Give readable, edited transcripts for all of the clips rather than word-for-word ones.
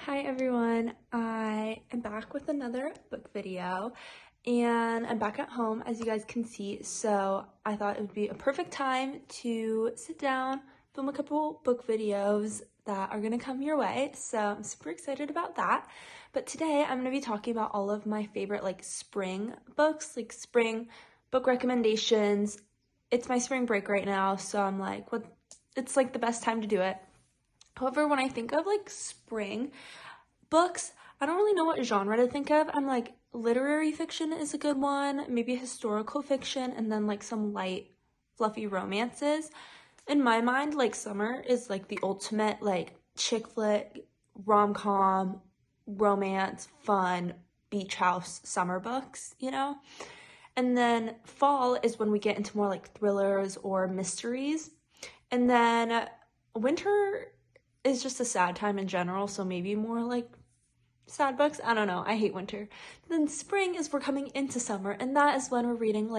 Hi everyone. I am back with another book video and I'm back at home, as you guys can see, so I thought it would be a perfect time to sit down, film a couple book videos that are gonna come your way, so I'm super excited about that. But today I'm gonna be talking about all of my favorite spring books, spring book recommendations. It's my spring break right now, so I'm like, it's the best time to do it. However, when I think of spring books, I don't really know what genre to think of. I'm like, literary fiction is a good one, maybe historical fiction, and then some light, fluffy romances. In my mind, summer is the ultimate chick flick, rom-com, romance, fun, beach house summer books, you know? And then fall is when we get into more thrillers or mysteries. And then winter is just a sad time in general, so maybe more sad books. I don't know, I hate winter. Then spring is we're coming into summer, and that is when we're reading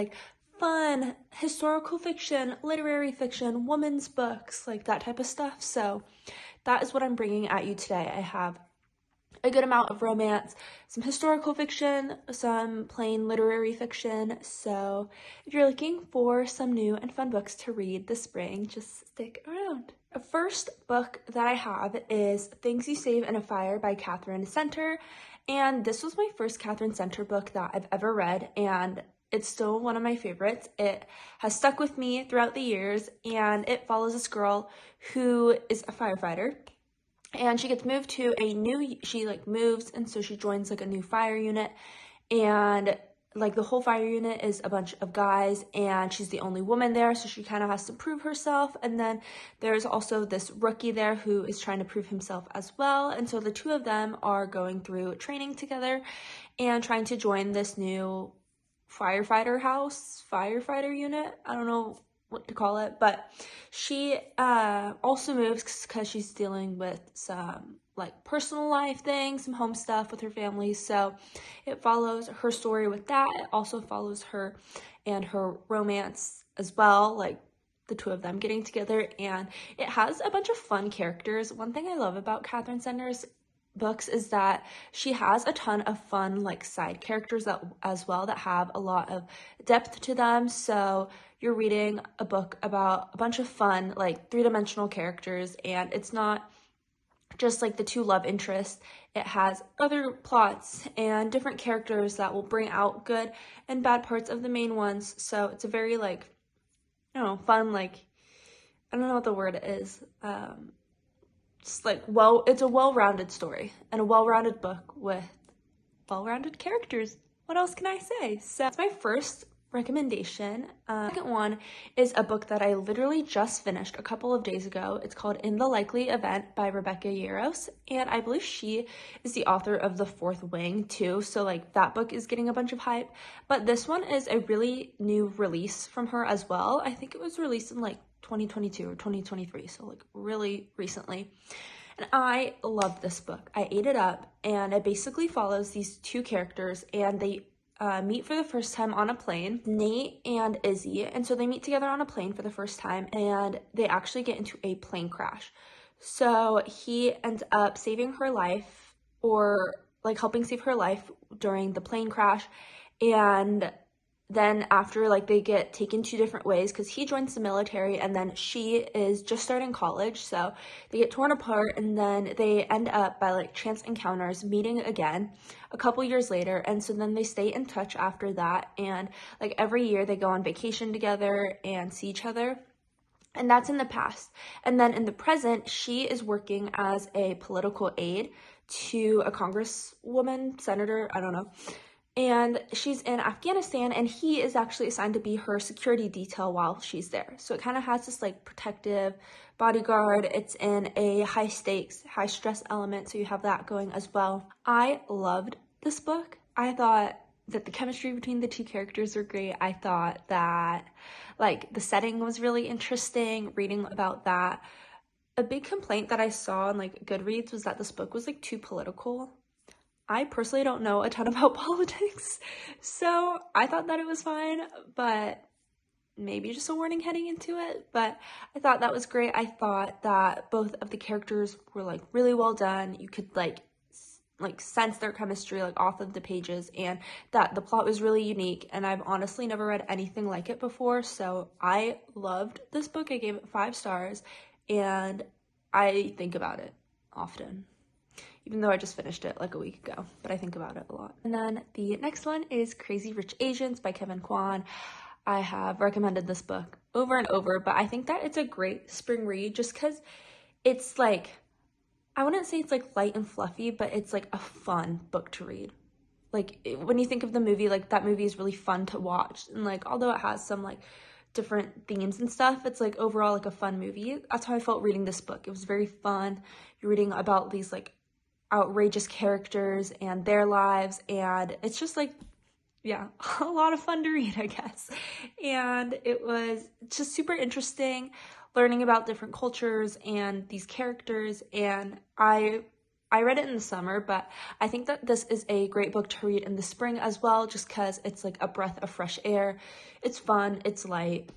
fun historical fiction, literary fiction, women's books, that type of stuff. So that is what I'm bringing at you today. I have a good amount of romance, some historical fiction, some plain literary fiction. So if you're looking for some new and fun books to read this spring, just stick around. The first book that I have is Things You Save in a Fire by Catherine Center, and this was my first Catherine Center book that I've ever read, and it's still one of my favorites. It has stuck with me throughout the years, and it follows this girl who is a firefighter, and she gets moved to she moves, and so she joins a new fire unit, and the whole fire unit is a bunch of guys, and she's the only woman there, so she kind of has to prove herself. And then there's also this rookie there who is trying to prove himself as well, and so the two of them are going through training together and trying to join this new firefighter unit. I don't know what to call it, but she also moves because she's dealing with some personal life things, some home stuff with her family. So it follows her story with that. It also follows her and her romance as well, the two of them getting together, and it has a bunch of fun characters. One thing I love about Catherine Center's books is that she has a ton of fun side characters as well that have a lot of depth to them. So you're reading a book about a bunch of fun three-dimensional characters, and it's not just the two love interests. It has other plots and different characters that will bring out good and bad parts of the main ones. So it's a very I don't know, fun, I don't know what the word is, just it's a well-rounded story and a well-rounded book with well-rounded characters. What else can I say? So that's my first recommendation. Second one is a book that I literally just finished a couple of days ago. It's called In the Likely Event by Rebecca Yarros, and I believe she is the author of The Fourth Wing too, so that book is getting a bunch of hype. But this one is a really new release from her as well. I think it was released in 2022 or 2023, so really recently. And I loved this book. I ate it up, and it basically follows these two characters, and they meet for the first time on a plane, Nate and Izzy. And so they meet together on a plane for the first time, and they actually get into a plane crash. So he ends up saving her life, or helping save her life during the plane crash. And then after they get taken two different ways, because he joins the military and then she is just starting college, so they get torn apart, and then they end up by chance encounters meeting again a couple years later. And so then they stay in touch after that, and every year they go on vacation together and see each other. And that's in the past. And then in the present, she is working as a political aide to a congresswoman, senator, I don't know. And she's in Afghanistan, and he is actually assigned to be her security detail while she's there. So it kind of has this protective bodyguard. It's in a high stakes, high stress element, so you have that going as well. I loved this book. I thought that the chemistry between the two characters were great. I thought that the setting was really interesting, reading about that. A big complaint that I saw on Goodreads was that this book was too political. I personally don't know a ton about politics, so I thought that it was fine, but maybe just a warning heading into it, but I thought that was great. I thought that both of the characters were like really well done. You could like sense their chemistry like off of the pages, and that the plot was really unique, and I've honestly never read anything like it before, so I loved this book. I gave it 5 stars, and I think about it often, even though I just finished it like a week ago, but I think about it a lot. And then the next one is Crazy Rich Asians by Kevin Kwan. I have recommended this book over and over, but I think that it's a great spring read just because it's like, I wouldn't say it's like light and fluffy, but it's like a fun book to read. Like when you think of the movie, like that movie is really fun to watch, and like although it has some like different themes and stuff, it's like overall like a fun movie. That's how I felt reading this book. It was very fun. You're reading about these like outrageous characters and their lives, and it's just like, yeah, a lot of fun to read, I guess. And it was just super interesting learning about different cultures and these characters, and I read it in the summer, but I think that this is a great book to read in the spring as well, just because it's like a breath of fresh air. It's fun, it's light,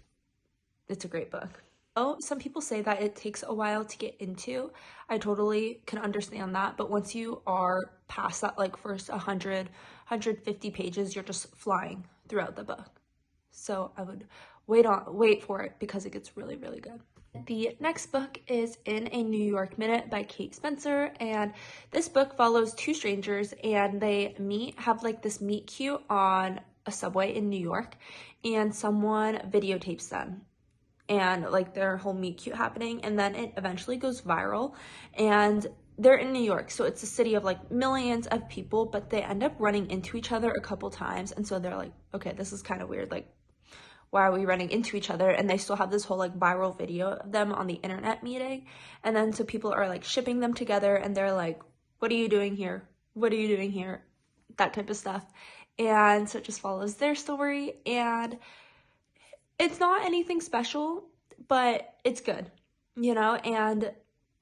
it's a great book. Oh, some people say that it takes a while to get into. I totally can understand that, but once you are past that like first 150 pages, you're just flying throughout the book. So I would wait for it because it gets really, really good. The next book is In a New York Minute by Kate Spencer, and this book follows 2 strangers, and they have like this meet cute on a subway in New York, and someone videotapes them and like their whole meet cute happening, and then it eventually goes viral, and they're in New York, so it's a city of like millions of people, but they end up running into each other a couple times, and so they're like, okay, this is kind of weird, like why are we running into each other? And they still have this whole like viral video of them on the internet meeting, and then so people are like shipping them together, and they're like, what are you doing here? What are you doing here? That type of stuff. And so it just follows their story, and it's not anything special, but it's good, you know, and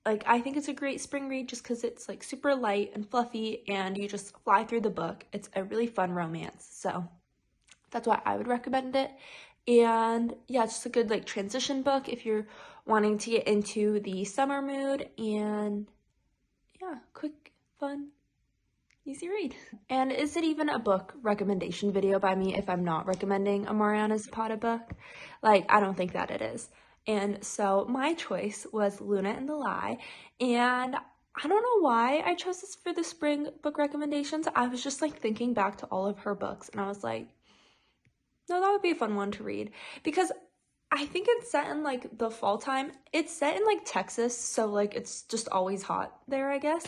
like I think it's a great spring read just because it's like super light and fluffy, and you just fly through the book. It's a really fun romance, so that's why I would recommend it. And yeah, it's just a good like transition book if you're wanting to get into the summer mood, and yeah, quick, fun, easy read. And is it even a book recommendation video by me if I'm not recommending a Mariana Zapata book? Like, I don't think that it is. And so my choice was Luna and the Lie, and I don't know why I chose this for the spring book recommendations. I was just like thinking back to all of her books, and I was like, no, that would be a fun one to read, because I think it's set in like the fall time. It's set in like Texas, so like it's just always hot there, I guess.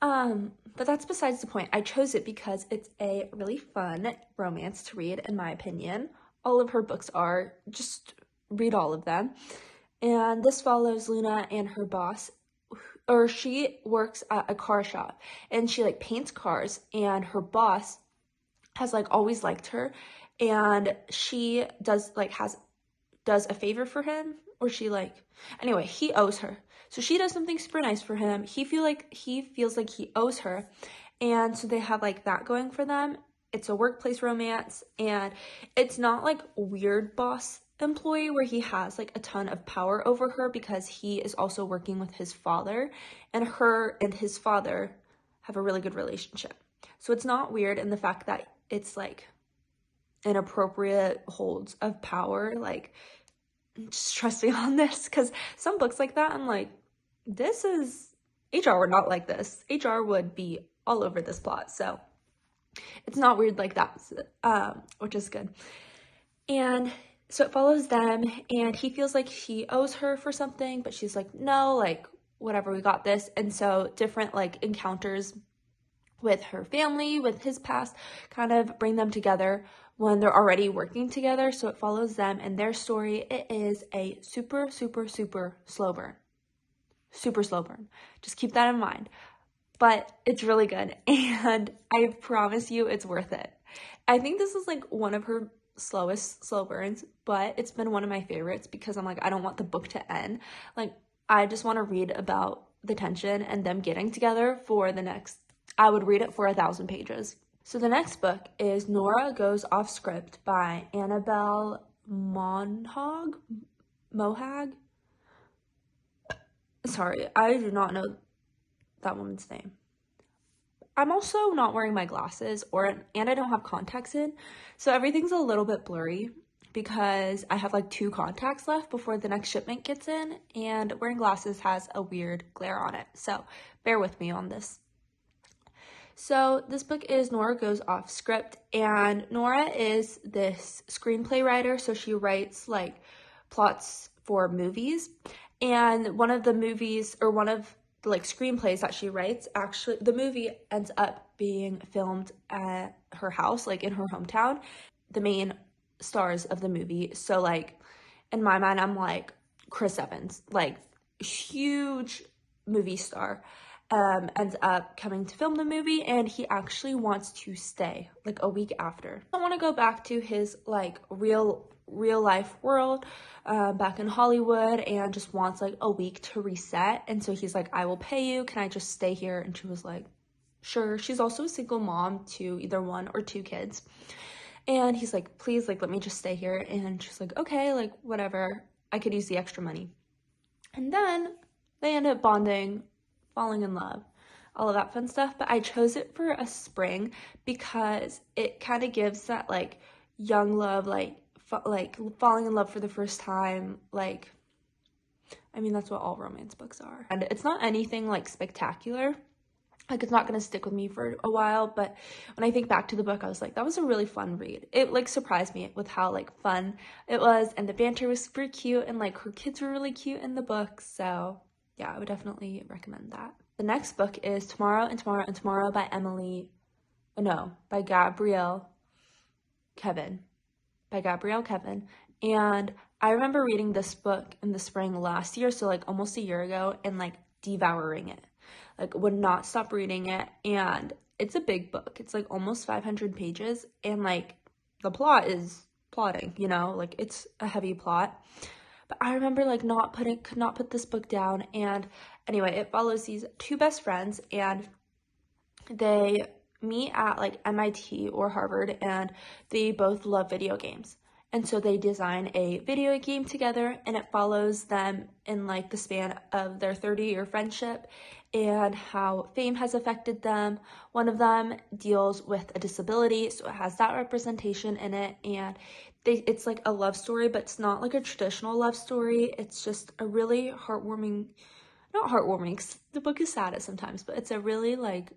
But that's besides the point. I chose it because it's a really fun romance to read, in my opinion. All of her books are. Just read all of them. And this follows Luna and her boss, or she works at a car shop, and she like paints cars, and her boss has like always liked her, and she does a favor for him, or anyway, he owes her, so she does something super nice for him. He feels like he owes her, and so they have like that going for them. It's a workplace romance, and it's not like weird boss employee where he has like a ton of power over her, because he is also working with his father, and her and his father have a really good relationship. So it's not weird in the fact that it's like inappropriate holds of power. Like, just trust me on this, because some books like that, I'm like, this is, HR would not like this. HR would be all over this plot. So it's not weird like that, which is good. And so it follows them, and he feels like he owes her for something, but she's like, no, like, whatever, we got this. And so different like encounters with her family, with his past, kind of bring them together when they're already working together. So it follows them and their story. It is a super, super, super slow burn. Super slow burn. Just keep that in mind. But it's really good, and I promise you it's worth it. I think this is like one of her slowest slow burns, but it's been one of my favorites because I'm like, I don't want the book to end. Like, I just want to read about the tension and them getting together for the next, I would read it for 1,000 pages. So the next book is Nora Goes Off Script by Annabelle Mohag. Sorry, I do not know that woman's name. I'm also not wearing my glasses and I don't have contacts in, so everything's a little bit blurry because I have like 2 contacts left before the next shipment gets in, and wearing glasses has a weird glare on it, so bear with me on this. So this book is Nora Goes Off Script, and Nora is this screenplay writer, so she writes like plots for movies, and one of the like screenplays that she writes, actually the movie ends up being filmed at her house, like in her hometown, the main stars of the movie. So like in my mind, I'm like Chris Evans, like huge movie star, ends up coming to film the movie, and he actually wants to stay like a week after. I want to go back to his like real life world, back in Hollywood, and just wants like a week to reset. And so he's like, I will pay you, can I just stay here? And she was like, sure. She's also a single mom to either 1 or 2 kids, and he's like, please, like, let me just stay here. And she's like, okay, like whatever, I could use the extra money. And then they end up bonding, falling in love, all of that fun stuff. But I chose it for a spring because it kind of gives that like young love, like falling in love for the first time. Like, I mean, that's what all romance books are. And it's not anything like spectacular, like it's not gonna stick with me for a while, but when I think back to the book, I was like, that was a really fun read. It like surprised me with how like fun it was, and the banter was super cute, and like her kids were really cute in the book. So yeah, I would definitely recommend that. The next book is Tomorrow and Tomorrow and Tomorrow by Gabrielle Kevin. And I remember reading this book in the spring last year, so like almost a year ago, and like devouring it. Like would not stop reading it, and it's a big book. It's like almost 500 pages, and like the plot is plotting, you know, like it's a heavy plot. But I remember like could not put this book down. And anyway, it follows these 2 best friends, and they meet at like MIT or Harvard, and they both love video games. And so they design a video game together, and it follows them in like the span of their 30-year friendship and how fame has affected them. One of them deals with a disability, so it has that representation in it, and it's like a love story, but it's not like a traditional love story. It's just a really heartwarming, not heartwarming, 'cause the book is sad at sometimes, but it's a really like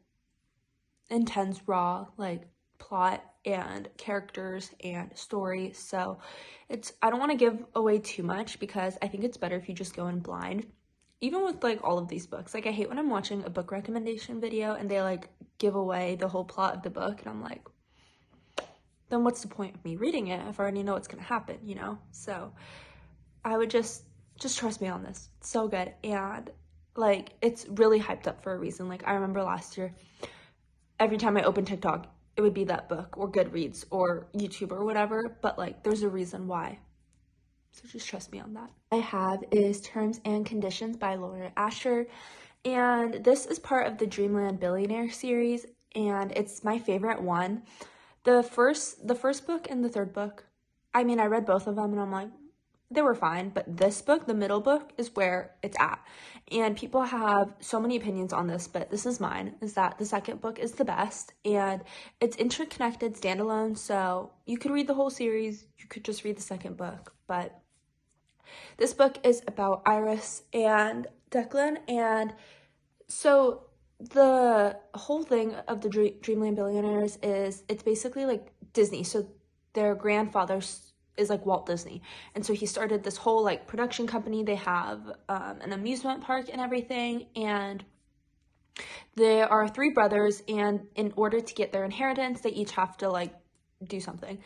intense, raw, like plot and characters and story. So I don't want to give away too much because I think it's better if you just go in blind. Even with like all of these books, like I hate when I'm watching a book recommendation video and they like give away the whole plot of the book, and I'm like, then what's the point of me reading it if I already know what's gonna happen, you know? So I would just trust me on this. It's so good, and like it's really hyped up for a reason. Like I remember last year, every time I opened TikTok, it would be that book or Goodreads or YouTube or whatever, but like there's a reason why. So just trust me on that. I have is Terms and Conditions by Laura Asher, and this is part of the Dreamland Billionaire series, and it's my favorite one. The first book and the third book, I mean, I read both of them and I'm like, they were fine, but this book, the middle book, is where it's at. And people have so many opinions on this, but this is mine, is that the second book is the best, and it's interconnected, standalone, so you could read the whole series, you could just read the second book. But this book is about Iris and Declan, and so the whole thing of the Dreamland Billionaires is it's basically like Disney. So their grandfather is like Walt Disney, and so he started this whole like production company. They have an amusement park and everything, and there are 3 brothers, and in order to get their inheritance, they each have to like do something.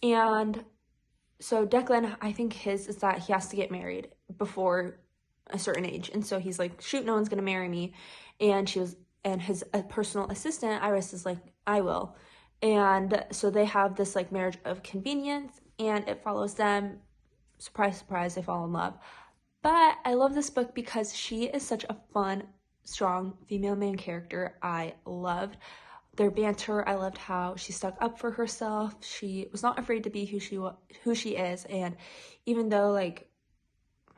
And so Declan, I think his is that he has to get married before a certain age, and so he's like, shoot, no one's gonna marry me. And his personal assistant Iris is like, I will. And so they have this like marriage of convenience, and it follows them. Surprise, surprise, they fall in love. But I love this book because she is such a fun, strong female main character. I loved their banter. I loved how she stuck up for herself. She was not afraid to be who she is, and even though like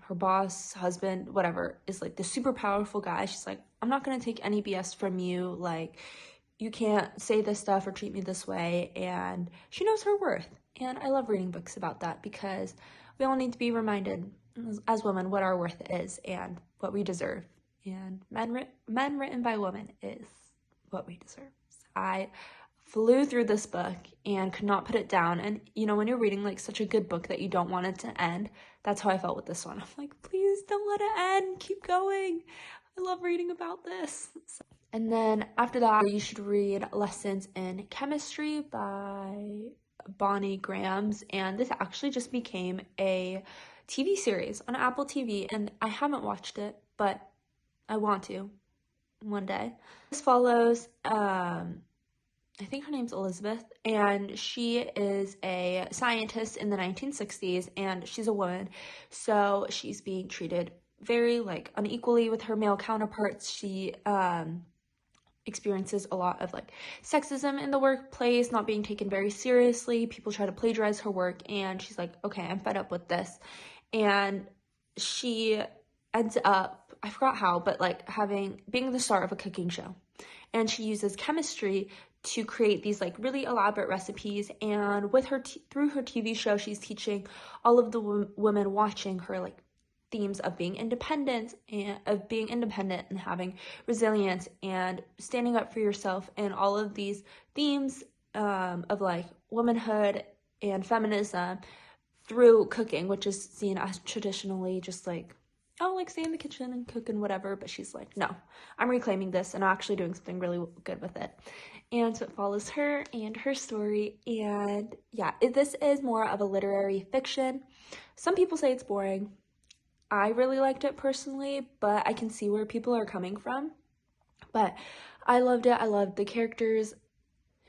her boss, husband, whatever, is like the super powerful guy, she's like, I'm not gonna take any BS from you. Like, you can't say this stuff or treat me this way. And she knows her worth. And I love reading books about that because we all need to be reminded as women what our worth is and what we deserve. And men written by women is what we deserve. So I flew through this book and could not put it down. And you know, when you're reading like such a good book that you don't want it to end, that's how I felt with this one. I'm like, please don't let it end. Keep going. I love reading about this. And then after that, you should read Lessons in Chemistry by Bonnie Grams. And this actually just became a TV series on Apple TV. And I haven't watched it, but I want to one day. This follows, I think her name's Elizabeth, and she is a scientist in the 1960s, and she's a woman. So she's being treated very like unequally with her male counterparts. She experiences a lot of like sexism in the workplace, not being taken very seriously. People try to plagiarize her work, and she's like, okay, I'm fed up with this. And she ends up, I forgot how, but like being the star of a cooking show. And she uses chemistry to create these like really elaborate recipes. And with her through her TV show, she's teaching all of the women watching her like themes of being independent and having resilience and standing up for yourself, and all of these themes of like womanhood and feminism through cooking, which is seen as traditionally just like, oh, like stay in the kitchen and cook and whatever. But she's like, no, I'm reclaiming this and actually doing something really good with it. And so it follows her and her story. And yeah, this is more of a literary fiction. Some people say it's boring. I really liked it personally, but I can see where people are coming from. But I loved it. I loved the characters.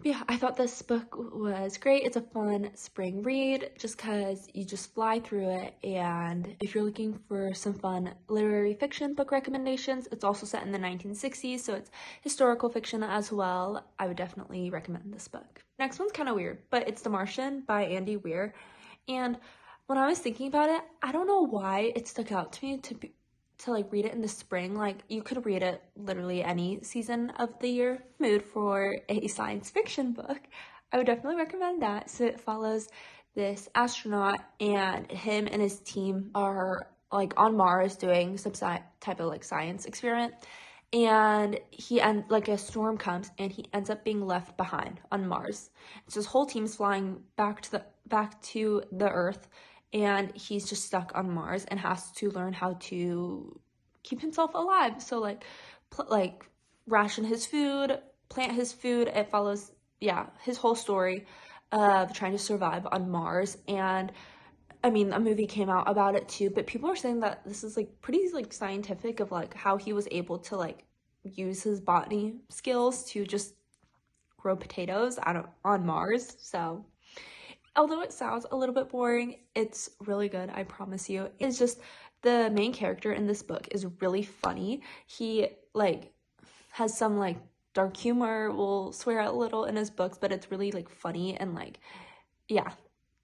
Yeah, I thought this book was great. It's a fun spring read just because you just fly through it. And if you're looking for some fun literary fiction book recommendations, it's also set in the 1960s, so it's historical fiction as well. I would definitely recommend this book. Next one's kind of weird, but it's The Martian by Andy Weir. And when I was thinking about it, I don't know why it stuck out to me to like read it in the spring. Like, you could read it literally any season of the year. Mood for a science fiction book, I would definitely recommend that. So it follows this astronaut, and him and his team are like on Mars doing some type of like science experiment, and like a storm comes and he ends up being left behind on Mars. So his whole team's flying back to the Earth, and he's just stuck on Mars and has to learn how to keep himself alive. So like ration his food, plant his food. It follows, his whole story of trying to survive on Mars. And I mean, a movie came out about it too, but people are saying that this is like pretty like scientific of like how he was able to like use his botany skills to just grow potatoes on Mars. So although it sounds a little bit boring, it's really good, I promise you. It's just the main character in this book is really funny. He like has some like dark humor, will swear a little in his books, but it's really like funny and like, yeah,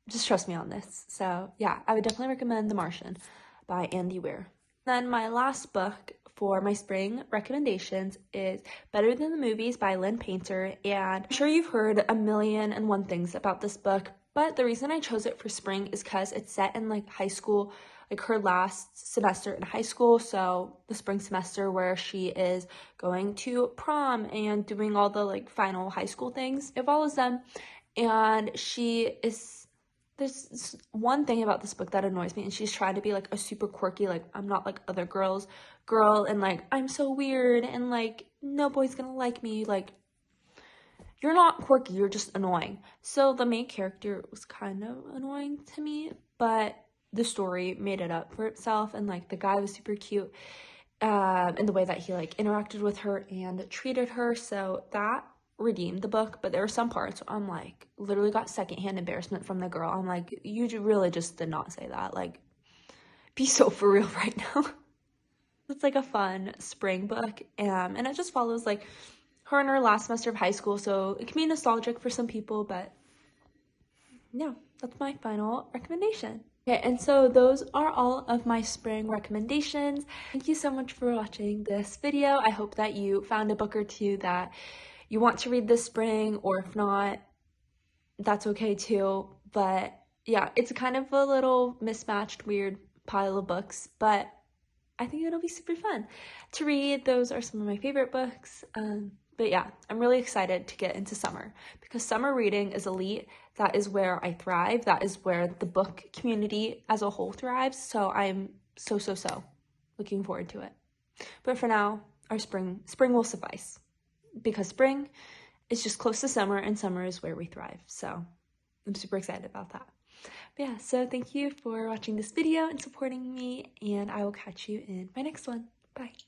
just trust me on this. So yeah, I would definitely recommend The Martian by Andy Weir. Then my last book for my spring recommendations is Better Than the Movies by Lynn Painter. And I'm sure you've heard a million and one things about this book, but the reason I chose it for spring is because it's set in like high school, like her last semester in high school. So the spring semester where she is going to prom and doing all the like final high school things. It follows them, and there's one thing about this book that annoys me, and she's trying to be like a super quirky, like I'm not like other girls girl, and like I'm so weird, and like no boy's gonna like me. Like, you're not quirky, you're just annoying. So the main character was kind of annoying to me, but the story made it up for itself, and like the guy was super cute in the way that he like interacted with her and treated her. So that redeemed the book. But there were some parts where I'm like, literally got secondhand embarrassment from the girl. I'm like, you really just did not say that. Like, be so for real right now. It's like a fun spring book, and it just follows like her in her last semester of high school, so it can be nostalgic for some people, but yeah, that's my final recommendation. Okay, and so those are all of my spring recommendations. Thank you so much for watching this video. I hope that you found a book or two that you want to read this spring, or if not, that's okay too. But yeah, it's kind of a little mismatched, weird pile of books, but I think it'll be super fun to read. Those are some of my favorite books. But yeah, I'm really excited to get into summer because summer reading is elite. That is where I thrive. That is where the book community as a whole thrives. So I'm so looking forward to it. But for now, our spring will suffice because spring is just close to summer and summer is where we thrive. So I'm super excited about that. But yeah, so thank you for watching this video and supporting me, and I will catch you in my next one. Bye.